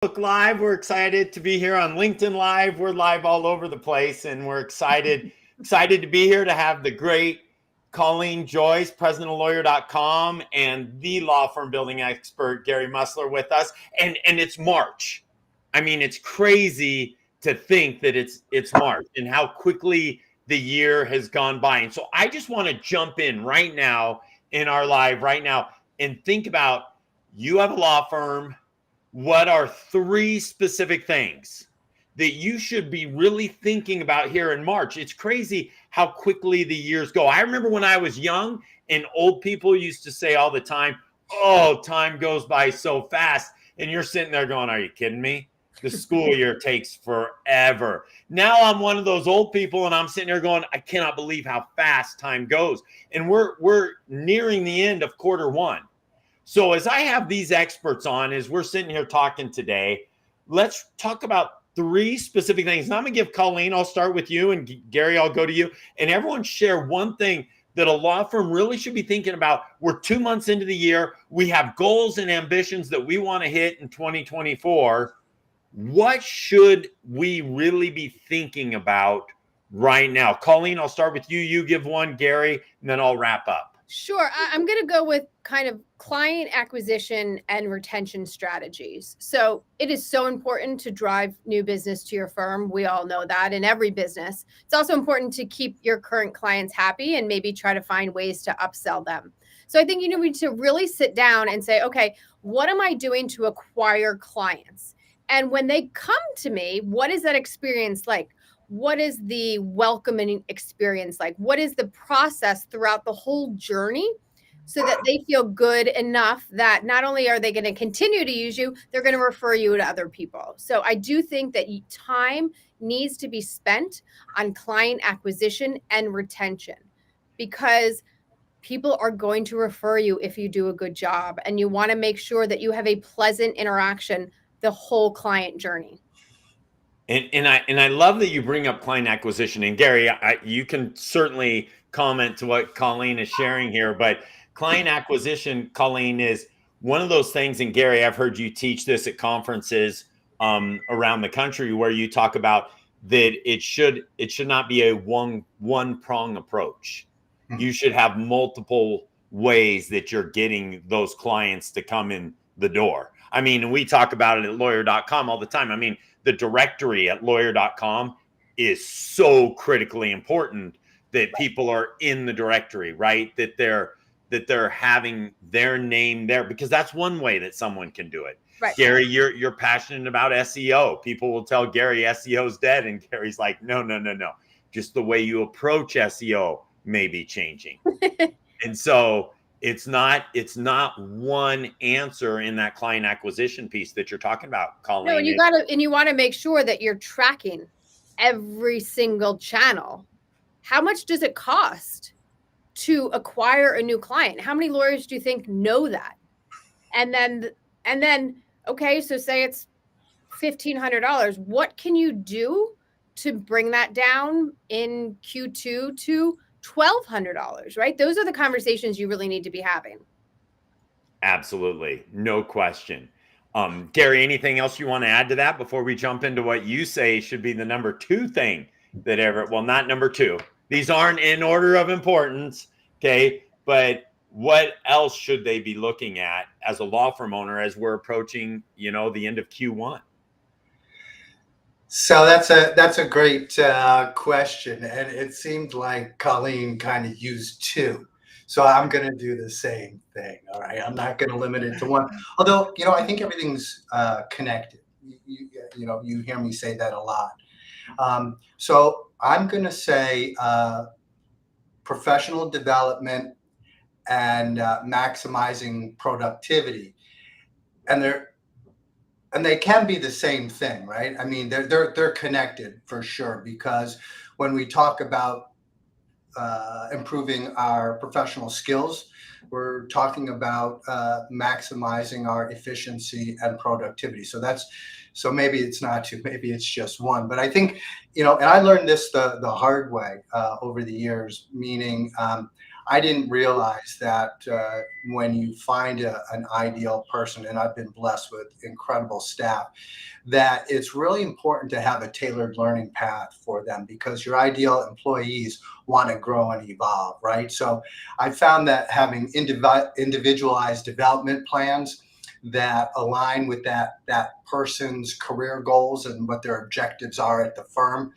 Facebook Live. We're excited to be here on LinkedIn Live. We're live all over the place, and we're excited to be here to have the great Colleen Joyce, president of Lawyer.com, and the law firm building expert Gary Musler with us. And it's March. I mean, it's crazy to think that it's March and how quickly the year has gone by. And so I just want to jump in right now in our live right now and think about, you have a law firm. What are 3 specific things that you should be really thinking about here in March? It's crazy how quickly the years go. I remember when I was young and old people used to say all the time, oh, time goes by so fast. And you're sitting there going, are you kidding me? The school year takes forever. Now I'm one of those old people and I'm sitting there going, I cannot believe how fast time goes. And we're nearing the end of Q1. So as I have these experts on, as we're sitting here talking today, let's talk about 3 specific things. And I'm going to give Colleen, I'll start with you, and Gary, I'll go to you. And everyone share one thing that a law firm really should be thinking about. We're 2 months into the year. We have goals and ambitions that we want to hit in 2024. What should we really be thinking about right now? Colleen, I'll start with you. You give one, Gary, and then I'll wrap up. Sure. I'm going to go with kind of client acquisition and retention strategies. So it is so important to drive new business to your firm. We all know that in every business. It's also important to keep your current clients happy and maybe try to find ways to upsell them. So I think you need to really sit down and say, okay, what am I doing to acquire clients? And when they come to me, what is that experience like? What is the welcoming experience like? What is the process throughout the whole journey so that they feel good enough that not only are they going to continue to use you, they're going to refer you to other people. So I do think that time needs to be spent on client acquisition and retention, because people are going to refer you if you do a good job, and you want to make sure that you have a pleasant interaction the whole client journey. And I love that you bring up client acquisition. And Gary, you can certainly comment to what Colleen is sharing here, but client acquisition, Colleen, is one of those things. And Gary, I've heard you teach this at conferences around the country, where you talk about that it should not be a one prong approach. You should have multiple ways that you're getting those clients to come in the door. I mean, we talk about it at Lawyer.com all the time. I mean, the directory at Lawyer.com is so critically important that people are in the directory, right? That they're having their name there, because that's one way that someone can do it. Right. Gary, you're passionate about SEO. People will tell Gary SEO's dead, and Gary's like, no. Just the way you approach SEO may be changing. And so it's not one answer in that client acquisition piece that you're talking about, Colleen. No, and you want to make sure that you're tracking every single channel. How much does it cost to acquire a new client? How many lawyers do you think know that? And then, okay, so say it's $1,500. What can you do to bring that down in Q2 to $1,200, right? Those are the conversations you really need to be having. Absolutely. No question. Gary, anything else you want to add to that before we jump into what you say should be the number 2 thing not number 2. These aren't in order of importance. Okay. But what else should they be looking at as a law firm owner as we're approaching, the end of Q1? So that's a great question, and it seemed like Colleen kind of used 2. So I'm going to do the same thing. All right, I'm not going to limit it to one. Although I think everything's connected. You hear me say that a lot. So I'm going to say professional development and maximizing productivity, and they can be the same thing, right? I mean, they're connected for sure, because when we talk about improving our professional skills, we're talking about maximizing our efficiency and productivity. So maybe it's not 2, maybe it's just 1. But I think, and I learned this the hard way over the years, meaning I didn't realize that when you find an ideal person, and I've been blessed with incredible staff, that it's really important to have a tailored learning path for them, because your ideal employees want to grow and evolve, right? So I found that having individualized development plans that align with that person's career goals and what their objectives are at the firm.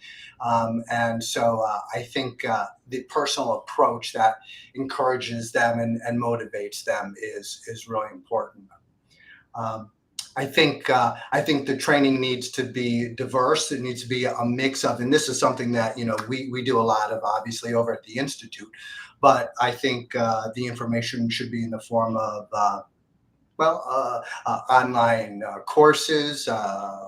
And so I think the personal approach that encourages them and motivates them is really important. Um, I think the training needs to be diverse. It needs to be a mix of, and this is something that we do a lot of, obviously, over at the Institute. But I think the information should be in the form of online courses,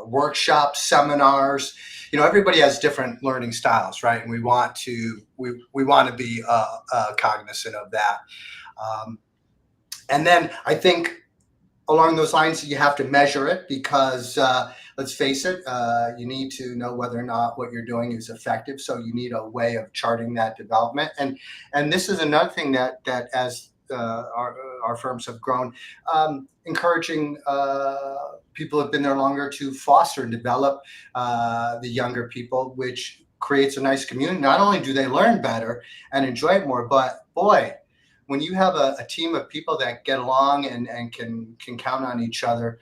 workshops, seminars. Everybody has different learning styles, right? And we want to be cognizant of that. And then I think along those lines, you have to measure it, because let's face it, you need to know whether or not what you're doing is effective. So you need a way of charting that development. And this is another thing that as our firms have grown, encouraging people who have been there longer to foster and develop the younger people, which creates a nice community. Not only do they learn better and enjoy it more, but boy, when you have a team of people that get along and can count on each other,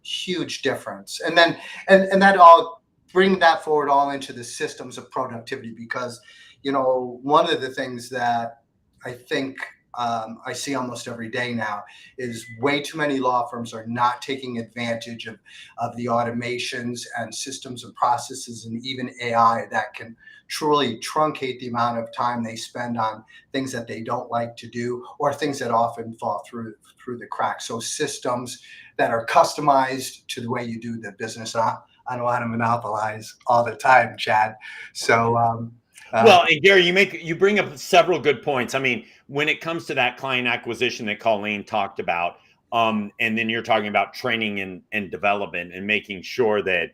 huge difference. And then and that all bring that forward all into the systems of productivity, because one of the things that I think I see almost every day now is way too many law firms are not taking advantage of the automations and systems and processes and even AI that can truly truncate the amount of time they spend on things that they don't like to do, or things that often fall through the cracks. So systems that are customized to the way you do the business. I don't want to monopolize all the time, Chad. So well, and Gary, you bring up several good points. I mean, when it comes to that client acquisition that Colleen talked about, and then you're talking about training and development and making sure that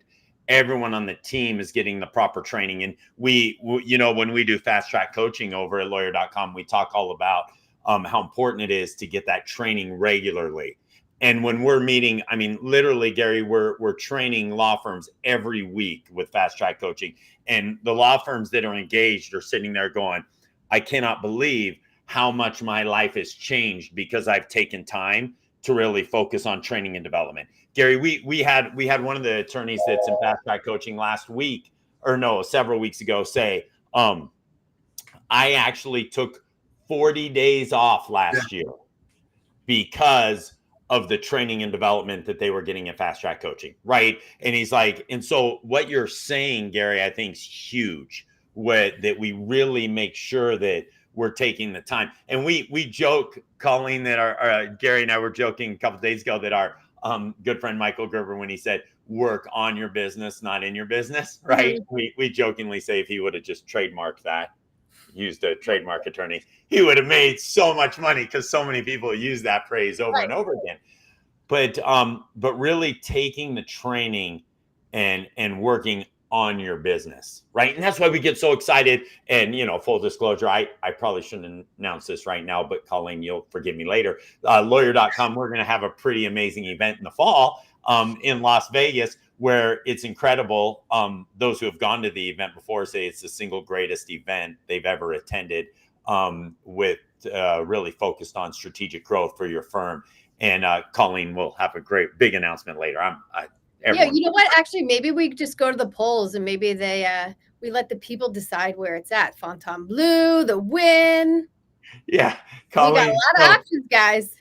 everyone on the team is getting the proper training. And we when we do fast track coaching over at Lawyer.com, we talk all about how important it is to get that training regularly. And when we're meeting, I mean, literally, Gary, we're training law firms every week with fast track coaching. And the law firms that are engaged are sitting there going, I cannot believe how much my life has changed because I've taken time to really focus on training and development. Gary, we had one of the attorneys that's in fast track coaching last week, or no, several weeks ago, say, I actually took 40 days off last year because of the training and development that they were getting in fast track coaching, right? And he's like, and so what you're saying, Gary, I think is huge. That we really make sure that we're taking the time. And we joke, Colleen, that our Gary and I were joking a couple of days ago that our good friend Michael Gerber, when he said work on your business, not in your business, right? Mm-hmm. We jokingly say if he would have just trademarked that, used a trademark attorney, he would have made so much money, because so many people use that phrase over and over again. But really taking the training and working on your business, right? And that's why we get so excited. And full disclosure, I probably shouldn't announce this right now, but Colleen, you'll forgive me later. Lawyer.com, we're going to have a pretty amazing event in the fall in Las Vegas, where it's incredible. Those who have gone to the event before say it's the single greatest event they've ever attended, with really focused on strategic growth for your firm. And Colleen will have a great big announcement later. Yeah, you know what? Actually, maybe we just go to the polls and maybe we let the people decide where it's at. Fontainebleau, the Wynn. Yeah, Colleen, we got a lot of options, guys.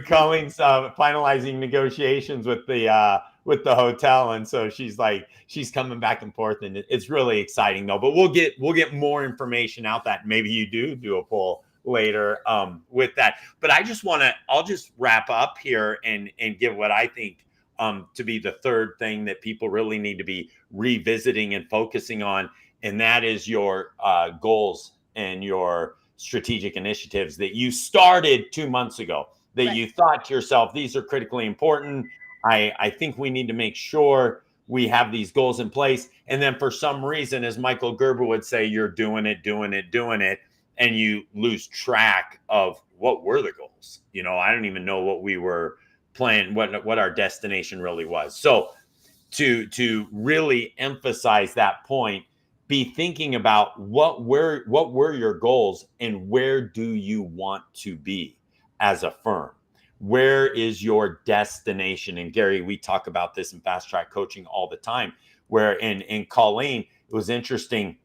Colleen's finalizing negotiations with the hotel, and so she's coming back and forth, and it's really exciting though. But we'll get more information out that maybe you do a poll later with that. But I'll just wrap up here and give what I think to be the third thing that people really need to be revisiting and focusing on, and that is your goals and your strategic initiatives that you started 2 months ago, that right. You thought to yourself, these are critically important. I think we need to make sure we have these goals in place. And then for some reason, as Michael Gerber would say, you're doing it. and you lose track of what were the goals. I don't even know what we were planning, what our destination really was. So to really emphasize that point, be thinking about what were your goals and where do you want to be as a firm? Where is your destination? And Gary, we talk about this in fast track coaching all the time, where in Colleen, it was interesting,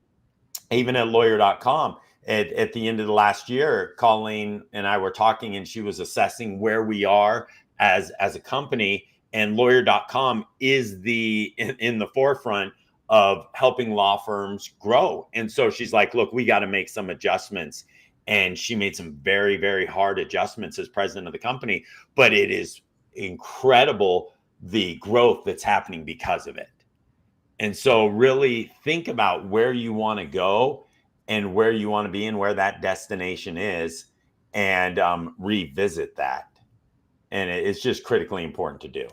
even at Lawyer.com, at the end of the last year, Colleen and I were talking, and she was assessing where we are as a company. And Lawyer.com is in the forefront of helping law firms grow. And so she's like, look, we got to make some adjustments. And she made some very, very hard adjustments as president of the company. But it is incredible the growth that's happening because of it. And so really think about where you want to go and where you want to be and where that destination is, and revisit that. And it's just critically important to do.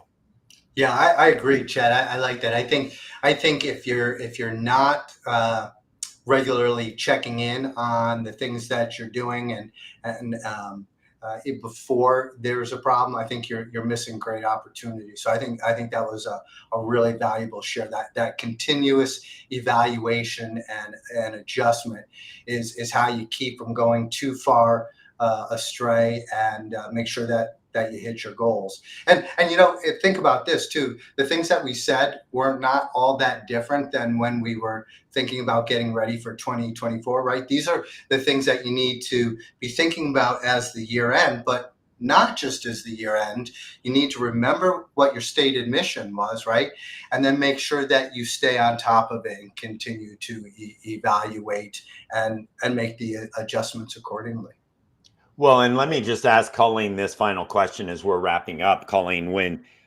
Yeah, I agree, Chad. I like that. I think if you're not regularly checking in on the things that you're doing and before there's a problem, I think you're missing great opportunity. So I think that was a really valuable share. That continuous evaluation and adjustment is how you keep from going too far astray, and make sure that you hit your goals. And think about this too. The things that we said were not all that different than when we were thinking about getting ready for 2024, right? These are the things that you need to be thinking about as the year end, but not just as the year end. You need to remember what your stated mission was, right? And then make sure that you stay on top of it and continue to evaluate and make the adjustments accordingly. Well, and let me just ask Colleen this final question as we're wrapping up. Colleen,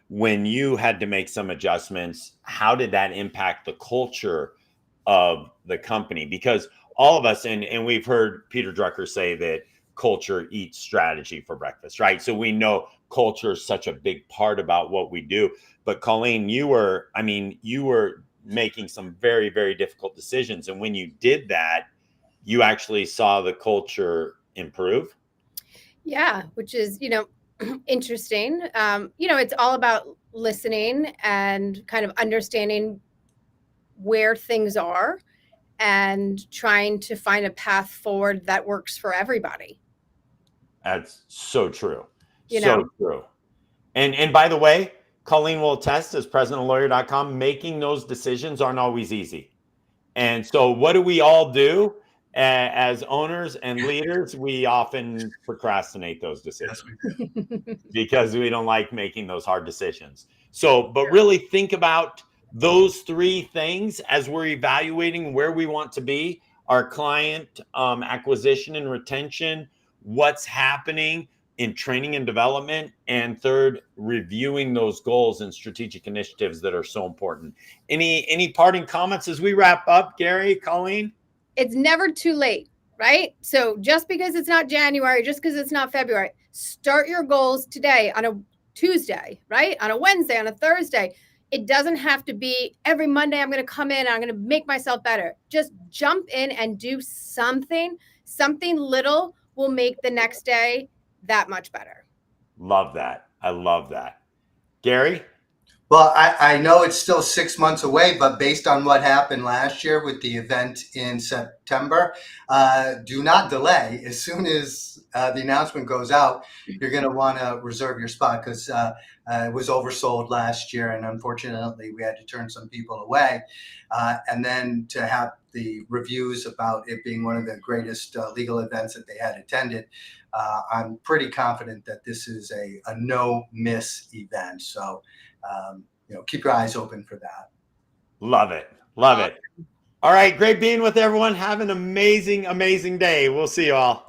when you had to make some adjustments, how did that impact the culture of the company? Because all of us, and we've heard Peter Drucker say that culture eats strategy for breakfast, right? So we know culture is such a big part about what we do. But Colleen, you were making some very, very difficult decisions. And when you did that, you actually saw the culture improve. Yeah, which is, interesting. It's all about listening and kind of understanding where things are and trying to find a path forward that works for everybody. That's so true. So true. And by the way, Colleen will attest, as president of Lawyer.com, making those decisions aren't always easy. And so what do we all do? As owners and leaders, we often procrastinate those decisions because we don't like making those hard decisions. So, but really think about those three things as we're evaluating where we want to be: our client acquisition and retention, what's happening in training and development, and third, reviewing those goals and strategic initiatives that are so important. Any parting comments as we wrap up, Gary, Colleen? It's never too late, right? So just because it's not January, just because it's not February, start your goals today on a Tuesday, right? On a Wednesday, on a Thursday. It doesn't have to be every Monday I'm going to come in and I'm going to make myself better. Just jump in and do something. Something little will make the next day that much better. Love that. I love that. Gary? Well, I know it's still 6 months away, but based on what happened last year with the event in September, do not delay. As soon as the announcement goes out, you're going to want to reserve your spot, because it was oversold last year, and unfortunately we had to turn some people away. And then to have the reviews about it being one of the greatest legal events that they had attended, I'm pretty confident that this is a no-miss event. So keep your eyes open for that. Love it. Love it. All right. Great being with everyone. Have an amazing, amazing day. We'll see you all.